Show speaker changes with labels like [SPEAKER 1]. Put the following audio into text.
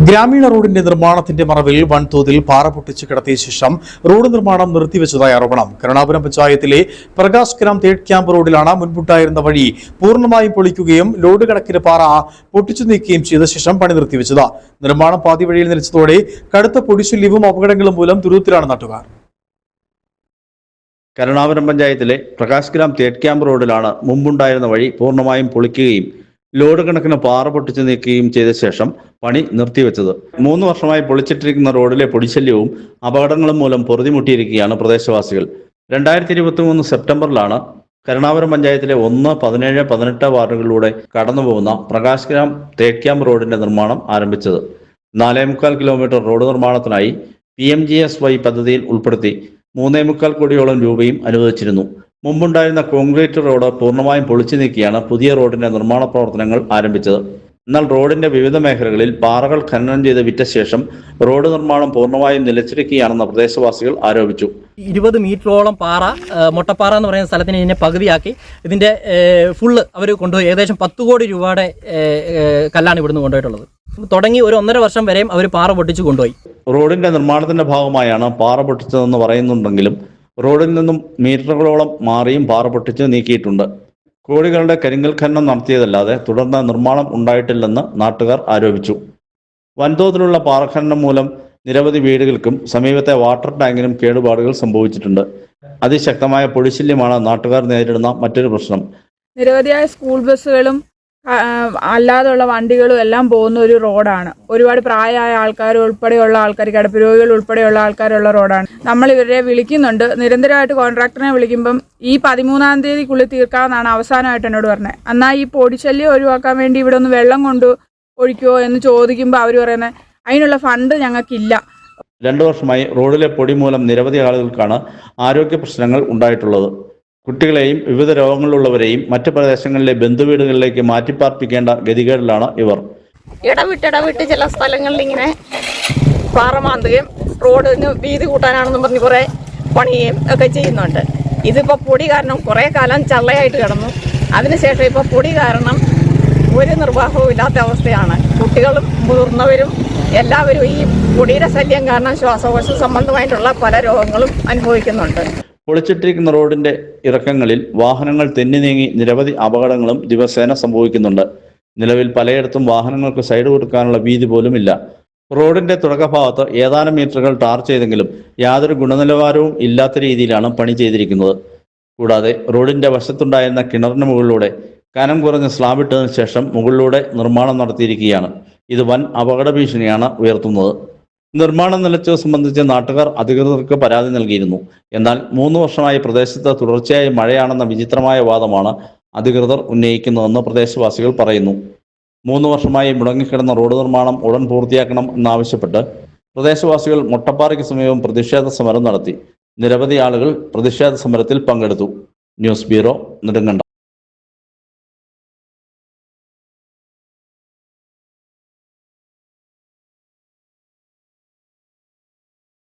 [SPEAKER 1] ഗ്രാമീണ റോഡിന്റെ നിർമ്മാണത്തിന്റെ മറവിൽ വൻതോതിൽ പാറ പൊട്ടിച്ച് കിടത്തിയ ശേഷം റോഡ് നിർമ്മാണം നിർത്തിവെച്ചതായി ആരോപണം. കരുണാപുരം പഞ്ചായത്തിലെ പ്രകാശ് ഗ്രാം തേർഡ് ക്യാമ്പ് റോഡിലാണ് മുൻപുണ്ടായിരുന്ന വഴി പൂർണ്ണമായും പൊളിക്കുകയും ലോഡ് കണക്കിന് പാറ പൊട്ടിച്ചു നീക്കുകയും ചെയ്ത ശേഷം പണി നിർത്തിവെച്ചത്. നിർമ്മാണം പാതി വഴിയിൽ നിലച്ചതോടെ കടുത്ത പൊടിശല്യവും അപകടങ്ങളും മൂലം ദുരിതത്തിലാണ് നാട്ടുകാർ.
[SPEAKER 2] കരുണാപുരം പഞ്ചായത്തിലെ പ്രകാശ് ഗ്രാം തേർഡ് ക്യാമ്പ് റോഡിലാണ് മുമ്പുണ്ടായിരുന്ന വഴി പൂർണ്ണമായും പൊളിക്കുകയും ലോഡ് കണക്കിന് പാറ പൊട്ടിച്ചു നീക്കുകയും ചെയ്ത ശേഷം പണി നിർത്തിവെച്ചത്. 3 വർഷമായി പൊളിച്ചിട്ടിരിക്കുന്ന റോഡിലെ പൊടിശല്യവും അപകടങ്ങളും മൂലം പൊറുതിമുട്ടിയിരിക്കുകയാണ് പ്രദേശവാസികൾ. 2023 സെപ്റ്റംബറിലാണ് കരുണാപുരം പഞ്ചായത്തിലെ 1, 17, 18 വാർഡുകളിലൂടെ കടന്നുപോകുന്ന പ്രകാശ് ഗ്രാം തേർഡ് ക്യാമ്പ് റോഡിന്റെ നിർമ്മാണം ആരംഭിച്ചത്. 4.25 കിലോമീറ്റർ റോഡ് നിർമ്മാണത്തിനായി PMGSY പദ്ധതിയിൽ ഉൾപ്പെടുത്തി 3.25 കോടിയോളം രൂപയും അനുവദിച്ചിരുന്നു. മുമ്പുണ്ടായിരുന്ന കോൺക്രീറ്റ് റോഡ് പൂർണ്ണമായും പൊളിച്ചു നീക്കിയാണ് പുതിയ റോഡിന്റെ നിർമ്മാണ പ്രവർത്തനങ്ങൾ ആരംഭിച്ചത്. എന്നാൽ റോഡിന്റെ വിവിധ മേഖലകളിൽ പാറകൾ ഖനനം ചെയ്ത് വിറ്റ ശേഷം റോഡ് നിർമ്മാണം പൂർണ്ണമായും നിലച്ചിരിക്കുകയാണെന്ന് പ്രദേശവാസികൾ ആരോപിച്ചു.
[SPEAKER 3] 20 മീറ്ററോളം പാറ, മൊട്ടപ്പാറ എന്ന് പറയുന്ന സ്ഥലത്തിന് ഇതിനെ പകുതിയാക്കി ഇതിന്റെ ഫുള്ള് അവർ കൊണ്ടുപോയി. ഏകദേശം 10 കോടി രൂപയുടെ കല്ലാണ് ഇവിടുന്ന് കൊണ്ടുപോയിട്ടുള്ളത്. തുടങ്ങി ഒരു 1.5 വർഷം വരെയും അവർ പാറ പൊട്ടിച്ചു കൊണ്ടുപോയി.
[SPEAKER 2] റോഡിന്റെ നിർമ്മാണത്തിന്റെ ഭാഗമായാണ് പാറ പൊട്ടിച്ചതെന്ന് പറയുന്നുണ്ടെങ്കിലും റോഡിൽ നിന്നും മീറ്ററുകളോളം മാറിയും പാറ പൊട്ടിച്ച് നീക്കിയിട്ടുണ്ട്. കോടികളുടെ കരിങ്കൽ ഖനനം നടത്തിയതല്ലാതെ തുടർന്ന് നിർമ്മാണം ഉണ്ടായിട്ടില്ലെന്ന് നാട്ടുകാർ ആരോപിച്ചു. വൻതോതിലുള്ള പാറഖനനം മൂലം നിരവധി വീടുകൾക്കും സമീപത്തെ വാട്ടർ ടാങ്കിനും കേടുപാടുകൾ സംഭവിച്ചിട്ടുണ്ട്. അതിശക്തമായ പൊടിശല്യമാണ് നാട്ടുകാർ നേരിടുന്ന മറ്റൊരു പ്രശ്നം.
[SPEAKER 4] നിരവധിയായ സ്കൂൾ ബസ്സുകളും അല്ലാതെയുള്ള വണ്ടികളും എല്ലാം പോകുന്ന ഒരു റോഡാണ്. ഒരുപാട് പ്രായമായ ആൾക്കാർ ഉൾപ്പെടെയുള്ള ആൾക്കാർ, കിടപ്പ് രോഗികൾ ഉൾപ്പെടെയുള്ള ആൾക്കാരുള്ള റോഡാണ്. നമ്മൾ ഇവരെ വിളിക്കുന്നുണ്ട്. നിരന്തരമായിട്ട് കോൺട്രാക്ടറിനെ വിളിക്കുമ്പം ഈ 13-ാം തീയതിക്കുള്ളിൽ തീർക്കാമെന്നാണ് അവസാനമായിട്ട് എന്നോട് പറഞ്ഞത്. എന്നാൽ ഈ പൊടിശല്യം ഒഴിവാക്കാൻ വേണ്ടി ഇവിടെ ഒന്ന് വെള്ളം കൊണ്ട് ഒഴിക്കുമോ എന്ന് ചോദിക്കുമ്പോൾ അവർ പറയുന്നത് അതിനുള്ള ഫണ്ട് ഞങ്ങൾക്കില്ല.
[SPEAKER 2] 2 വർഷമായി റോഡിലെ പൊടി മൂലം നിരവധി ആളുകൾക്കാണ് ആരോഗ്യ പ്രശ്നങ്ങൾ ഉണ്ടായിട്ടുള്ളത്. കുട്ടികളെയും വിവിധ രോഗങ്ങളുള്ളവരെയും മറ്റ് പ്രദേശങ്ങളിലെ ബന്ധുവീടുകളിലേക്ക് മാറ്റിപ്പാർപ്പിക്കേണ്ട ഗതികേടിലാണ് ഇവർ.
[SPEAKER 5] ഇടവിട്ട് ചില സ്ഥലങ്ങളിൽ ഇങ്ങനെ പാറ മാന്തുകയും റോഡിന് വീതി കൂട്ടാനാണെന്ന് പറഞ്ഞ് കുറേ പണിയും ഒക്കെ ചെയ്യുന്നുണ്ട്. ഇതിപ്പോൾ പൊടി കാരണം കുറേ കാലം ചള്ളയായിട്ട് കിടന്നു. അതിനുശേഷം ഇപ്പോൾ പൊടി കാരണം ഒരു നിർവാഹവും ഇല്ലാത്ത അവസ്ഥയാണ്. കുട്ടികളും മുതിർന്നവരും എല്ലാവരും ഈ പൊടിയുടെ ശല്യം കാരണം ശ്വാസകോശ സംബന്ധമായിട്ടുള്ള പല രോഗങ്ങളും അനുഭവിക്കുന്നുണ്ട്.
[SPEAKER 2] പൊളിച്ചിട്ടിരിക്കുന്ന റോഡിന്റെ ഇറക്കങ്ങളിൽ വാഹനങ്ങൾ തെന്നി നീങ്ങി നിരവധി അപകടങ്ങളും ദിവസേന സംഭവിക്കുന്നുണ്ട്. നിലവിൽ പലയിടത്തും വാഹനങ്ങൾക്ക് സൈഡ് കൊടുക്കാനുള്ള വീതി പോലുമില്ല. റോഡിന്റെ തുടക്കഭാഗത്ത് ഏതാനും മീറ്ററുകൾ ടാർ ചെയ്തെങ്കിലും യാതൊരു ഗുണനിലവാരവും ഇല്ലാത്ത രീതിയിലാണ് പണി ചെയ്തിരിക്കുന്നത്. കൂടാതെ റോഡിന്റെ വശത്തുണ്ടായിരുന്ന കിണറിന് മുകളിലൂടെ കനം കുറഞ്ഞ സ്ലാബിട്ടതിനു ശേഷം മുകളിലൂടെ നിർമ്മാണം നടത്തിയിരിക്കുകയാണ്. ഇത് വൻ അപകട ഭീഷണിയാണ് ഉയർത്തുന്നത്. നിർമ്മാണം നിലച്ചത് സംബന്ധിച്ച് നാട്ടുകാർ അധികൃതർക്ക് പരാതി നൽകിയിരുന്നു. എന്നാൽ 3 വർഷമായി പ്രദേശത്ത് തുടർച്ചയായി മഴയാണെന്ന വിചിത്രമായ വാദമാണ് അധികൃതർ ഉന്നയിക്കുന്നതെന്ന് പ്രദേശവാസികൾ പറയുന്നു. 3 വർഷമായി മുടങ്ങിക്കിടന്ന റോഡ് നിർമ്മാണം ഉടൻ പൂർത്തിയാക്കണം എന്നാവശ്യപ്പെട്ട് പ്രദേശവാസികൾ മൊട്ടപ്പാറയ്ക്ക് സമീപം പ്രതിഷേധ സമരം നടത്തി. നിരവധി ആളുകൾ പ്രതിഷേധ സമരത്തിൽ പങ്കെടുത്തു. News bureau, Nedumkandam.